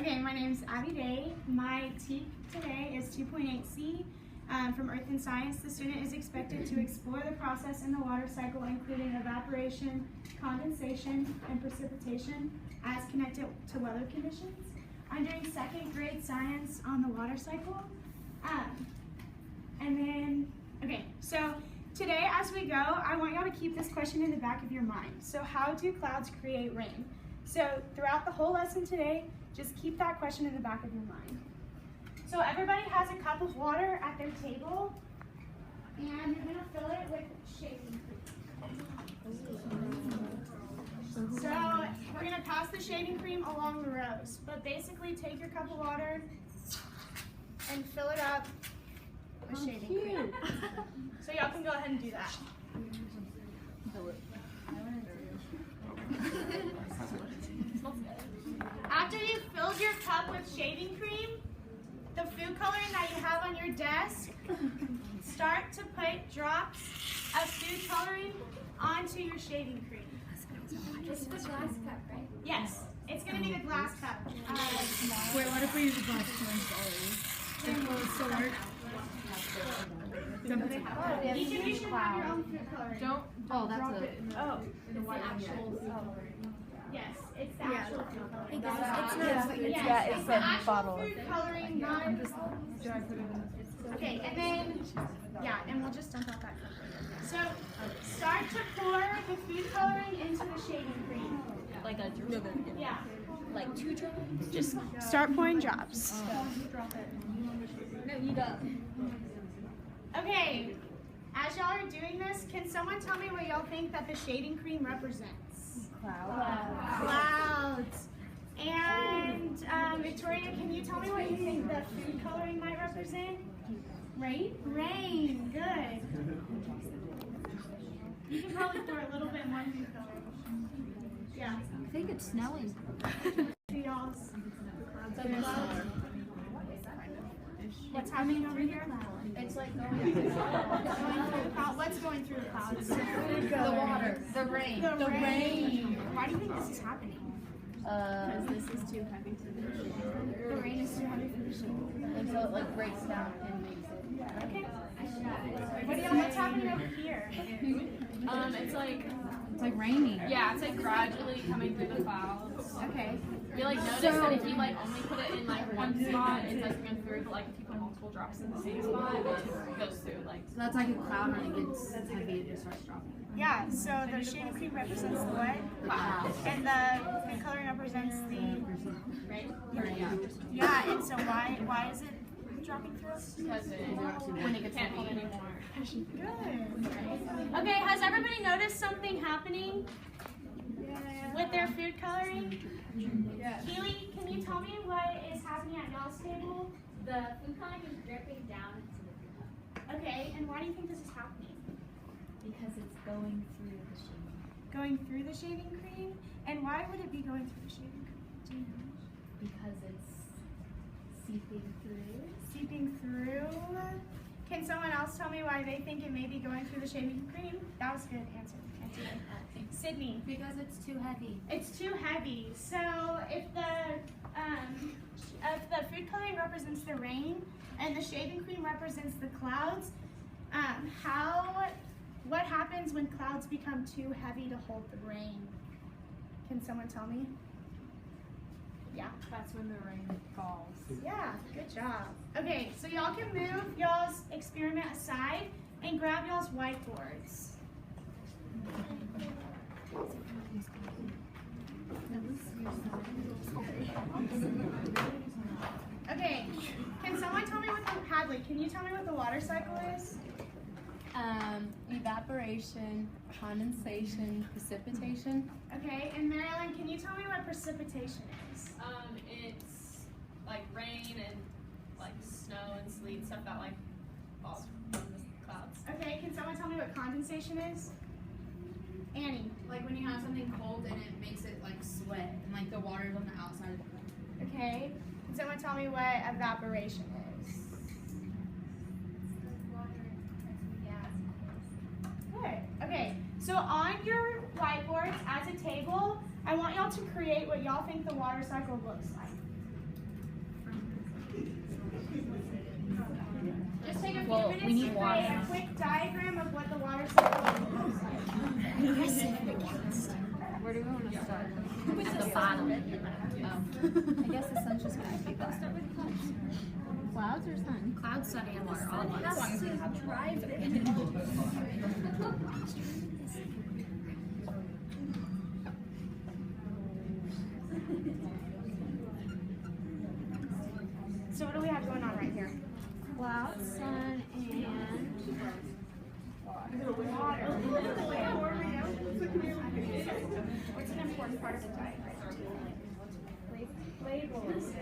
Okay, my name is Abby Day. My TEAC today is 2.8C. From Earth and Science, the student is expected to explore the process in the water cycle, including evaporation, condensation, and precipitation as connected to weather conditions. I'm doing second grade science on the water cycle. So today as we go, I want y'all to keep this question in the back of your mind. So how do clouds create rain? So throughout the whole lesson today, just keep that question in the back of your mind. So everybody has a cup of water at their table, and you're gonna fill it with shaving cream. So we're gonna pass the shaving cream along the rows, but basically take your cup of water and fill it up with shaving cream. So y'all can go ahead and do that. After you've filled your cup with shaving cream, the food coloring that you have on your desk, start to put drops of food coloring onto your shaving cream. This is the glass cup, right? Yes, it's going to be the glass cup. Wait, what if we use a glass cleanse already? Each of you should have your own food coloring. Oh, that's it. Oh, It's the actual coloring. yes, it's the actual food coloring. It's the bottle. Food coloring, not. Okay, and then, and we'll just dump out that cup. So, start to pour the food coloring into the shaving cream. Like a Yeah. like 2 drops? Just start pouring drops. No, you don't. Okay, as y'all are doing this, can someone tell me what y'all think that the shaving cream represents? Clouds. And Victoria, can you tell me what you think the food coloring might represent? Rain? Rain, good. You can probably pour a little bit more food coloring. Yeah. I think it's snowing. Y'all's. What's happening over here? It's like going through What's going through the clouds? the water, the rain. The rain. Why do you think this is happening? Because This is too heavy for the machine. The rain is too heavy for the shade. and so it like breaks down and makes it. Okay. What's happening over here? It's like raining. Yeah, it's like gradually coming through the clouds. Okay. We like noticed that if you like only put it in like one spot, it's like going through. But like if you put multiple drops in the same spot, it goes through like. So that's like a cloud when it gets heavy, it just starts dropping. Yeah, so the shaving cream represents the what? Cloud. And the food coloring represents the rain? Yeah, and so why is it dropping through? Because when it gets can't hold anymore. Good. Okay, has everybody noticed something happening with their food coloring? Yes. Keely, can you tell me what is happening at y'all's table? The food coloring is dripping down into the food cup Okay, and why do you think this is happening? because it's going through the shaving. Going through the shaving cream? And why would it be going through the shaving cream? Do you know? Because it's seeping through. Seeping through? Can someone else tell me why they think it may be going through the shaving cream? That was a good answer. Sydney. Because it's too heavy. It's too heavy. So if the food coloring represents the rain and the shaving cream represents the clouds, what happens when clouds become too heavy to hold the rain? Can someone tell me? Yeah. That's when the rain falls. Yeah, good job. Okay, so y'all can move y'all's experiment aside and grab y'all's whiteboards. Okay, can someone tell me Hadley, can you tell me what the water cycle is? Evaporation, condensation, precipitation. Okay, and Marilyn, can you tell me what precipitation is? It's like rain and like snow and sleet, stuff that like falls from the clouds. Okay, can someone tell me what condensation is? Annie. Like when you have something cold and it makes it like sweat and like the water's on the outside of the cup. Okay, can someone tell me what evaporation is? Good. Okay, so on your whiteboards as a table, I want y'all to create what y'all think the water cycle looks like. Just take a few Well, minutes we need to water. create a quick diagram of what the water cycle looks like. Where do we want to start? At the bottom. I guess the sun's just going to keep us. Clouds or sun? Clouds, sun, and water all at once. As long as we have drive it. So what do we have going on right here? Clouds, sun, and Water. What's an important part of the diagram? Labels.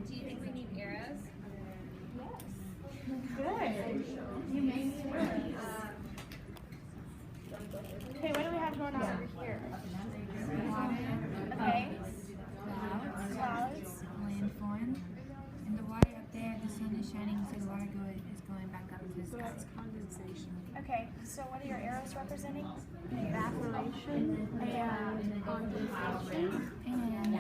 do you think we need arrows? Good. You may need one. Okay, what do we have going on over here? Okay. Clouds. Landform. And the water up there, the sun is shining, so the water is going back up to the sky. Condensation. Okay, so what are your arrows representing? Evaporation and condensation. And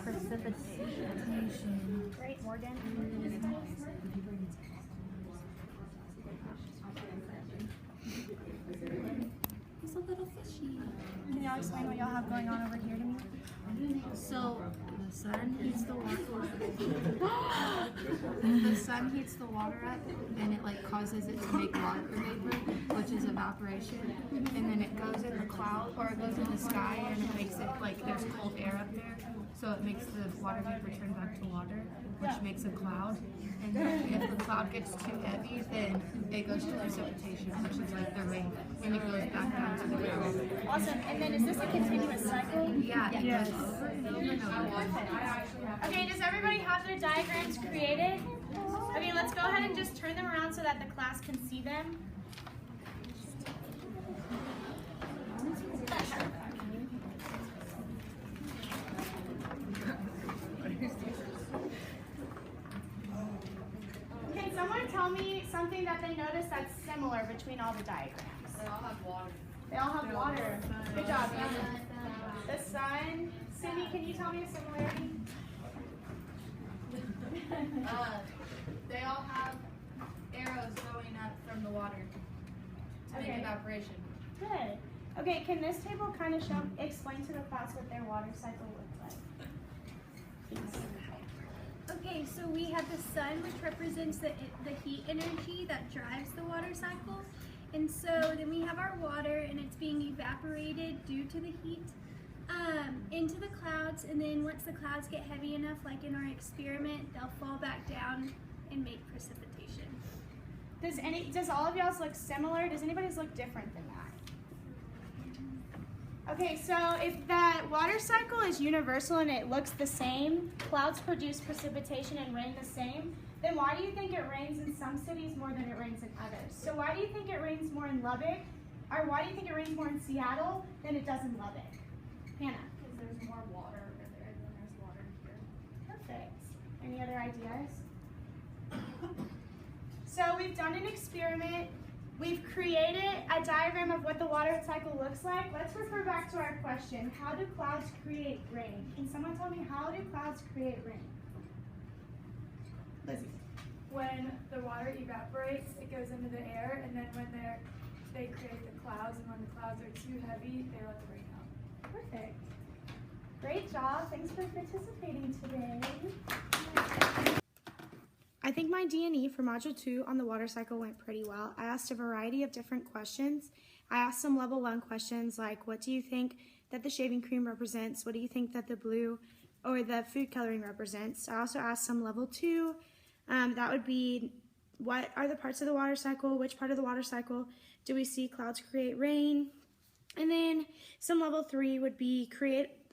Precipitation. Great, Morgan. it's a little fishy. Can y'all explain what y'all have going on over here to me? So the sun heats the water. The sun heats the water up, and it like causes it to make water vapor, which is evaporation. And then it goes in the cloud, or it goes in the sky, and it makes it like there's cold air up there, so it makes the water vapor turn back to water, which makes a cloud. And then if the cloud gets too heavy, then it goes to precipitation, which is like the rain, and it goes back down to the ground. Awesome. And then is this a continuous cycle? Yeah, it goes over and over and over. Okay, does everybody have their diagrams created? Okay, let's go ahead and just turn them around so that the class can see them. Can someone tell me something that they noticed that's similar between all the diagrams? They all have water. They all have water. Good job, Anna. The sun. Cindy, can you tell me a similarity? They all have arrows going up from the water to make Okay. evaporation. Good. Okay, can this table kind of explain to the class what their water cycle looks like? Okay, so we have the sun, which represents the heat energy that drives the water cycle. And so then we have our water, and it's being evaporated due to the heat into the clouds. And then once the clouds get heavy enough, like in our experiment, they'll fall back down and make precipitation. Does all of y'all's look similar? Does anybody's look different than that? Okay, so if the water cycle is universal and it looks the same, clouds produce precipitation and rain the same, then why do you think it rains in some cities more than it rains in others? So why do you think it rains more in Lubbock, or why do you think it rains more in Seattle than it does in Lubbock? Hannah? Because there's more water over there than there's water here. Perfect. Any other ideas? So we've done an experiment. We've created a diagram of what the water cycle looks like. Let's refer back to our question. How do clouds create rain? Can someone tell me, how do clouds create rain? Lizzie. When the water evaporates, it goes into the air, and then when they create the clouds, and when the clouds are too heavy, they let the rain out. Perfect. Great job. Thanks for participating today. I think my D&E for Module 2 on the water cycle went pretty well. I asked a variety of different questions. I asked some level 1 questions like, what do you think that the shaving cream represents? What do you think that the blue or the food coloring represents? I also asked some level 2. That would be, what are the parts of the water cycle? Which part of the water cycle do we see clouds create rain? And then some level 3 would be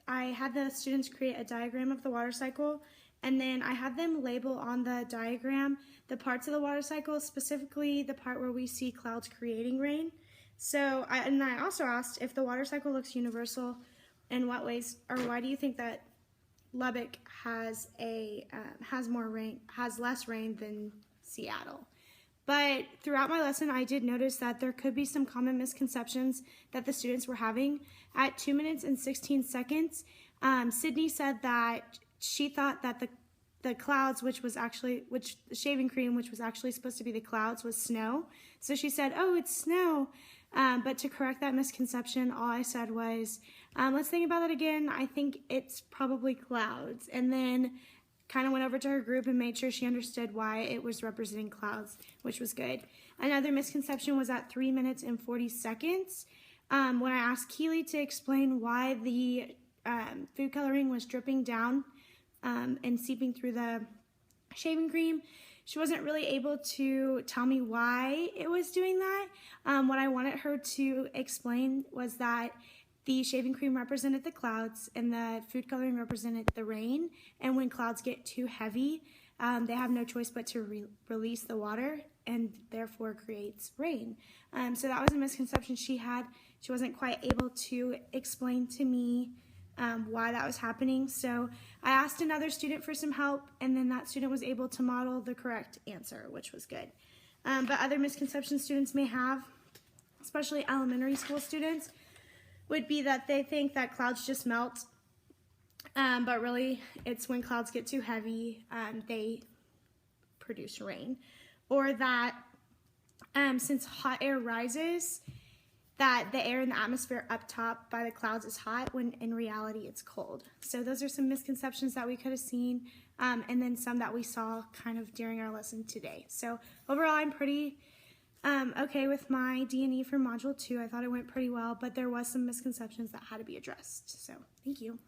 I had the students create a diagram of the water cycle, and then I had them label on the diagram the parts of the water cycle, specifically the part where we see clouds creating rain. So, I also asked if the water cycle looks universal, in what ways, or why do you think that Lubbock has less rain than Seattle? But throughout my lesson, I did notice that there could be some common misconceptions that the students were having. At 2 minutes and 16 seconds, Sydney said that she thought that the clouds, the shaving cream, which was actually supposed to be the clouds, was snow. So she said, oh, it's snow. But to correct that misconception, all I said was, let's think about it again. I think it's probably clouds. And then kind of went over to her group and made sure she understood why it was representing clouds, which was good. Another misconception was at 3 minutes and 40 seconds. When I asked Keely to explain why the food coloring was dripping down and seeping through the shaving cream, she wasn't really able to tell me why it was doing that. What I wanted her to explain was that the shaving cream represented the clouds and the food coloring represented the rain. And when clouds get too heavy, they have no choice but to release the water and therefore creates rain. So that was a misconception she had. She wasn't quite able to explain to me why that was happening. So I asked another student for some help, and then that student was able to model the correct answer, which was good. But other misconceptions students may have, especially elementary school students, would be that they think that clouds just melt, but really it's when clouds get too heavy, they produce rain. Or that since hot air rises, that the air in the atmosphere up top by the clouds is hot, when in reality it's cold. So those are some misconceptions that we could have seen, and then some that we saw kind of during our lesson today. So overall, I'm pretty okay with my D&E for Module 2. I thought it went pretty well, but there was some misconceptions that had to be addressed. So thank you.